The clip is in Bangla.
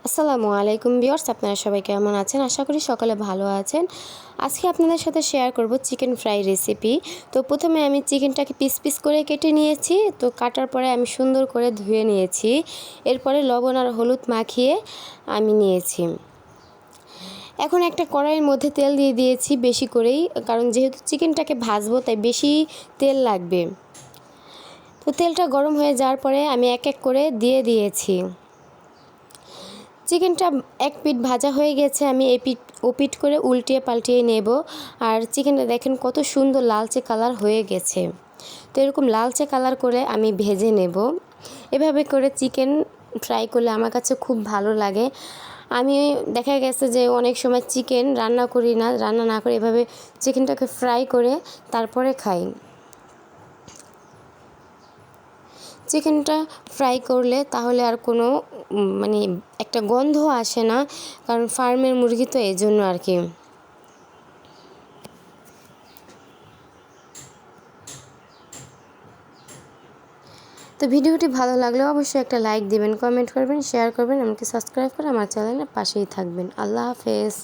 আসসালামু আলাইকুম ভিউয়ার্স, আপনারা সবাই কেমন আছেন? আশা করি সকলে ভালো আছেন। আজকে আপনাদের সাথে শেয়ার করব চিকেন ফ্রাই রেসিপি। তো প্রথমে আমি চিকেনটাকে পিস পিস করে কেটে নিয়েছি। তো কাটার পরে আমি সুন্দর করে ধুয়ে নিয়েছি। এরপরে লবণ আর হলুদ মাখিয়ে আমি নিয়েছি। এখন একটা কড়াইয়ের মধ্যে তেল দিয়ে দিয়েছি বেশি করেই, কারণ যেহেতু চিকেনটাকে ভাজবো তাই বেশি তেল লাগবে। তো তেলটা গরম হয়ে যাওয়ার পরে আমি এক এক করে দিয়ে দিয়েছি। চিকেনটা এক পিঠ ভাজা হয়ে গেছে, আমি ও পিঠ করে উল্টিয়ে পাল্টিয়ে নেব। আর চিকেনটা দেখেন কত সুন্দর লালচে কালার হয়ে গেছে। তো এরকম লালচে কালার করে আমি ভেজে নেব। এভাবে করে চিকেন ফ্রাই করলে আমার কাছে খুব ভালো লাগে। আমি দেখা গেছে যে অনেক সময় চিকেন রান্না না করে এভাবে চিকেনটাকে ফ্রাই করে তারপরে খাই। চিকেনটা ফ্রাই করলে তাহলে আর কোনো মানে একটা গন্ধ আসে না, কারণ ফার্মের মুরগি তো এই জন্য আর কি। তো ভিডিওটি ভালো লাগলে অবশ্যই একটা লাইক দিবেন, কমেন্ট করবেন, শেয়ার করবেন, আমাকে সাবস্ক্রাইব করে আমার চ্যানেলের পাশেই থাকবেন। আল্লাহ হাফেজ।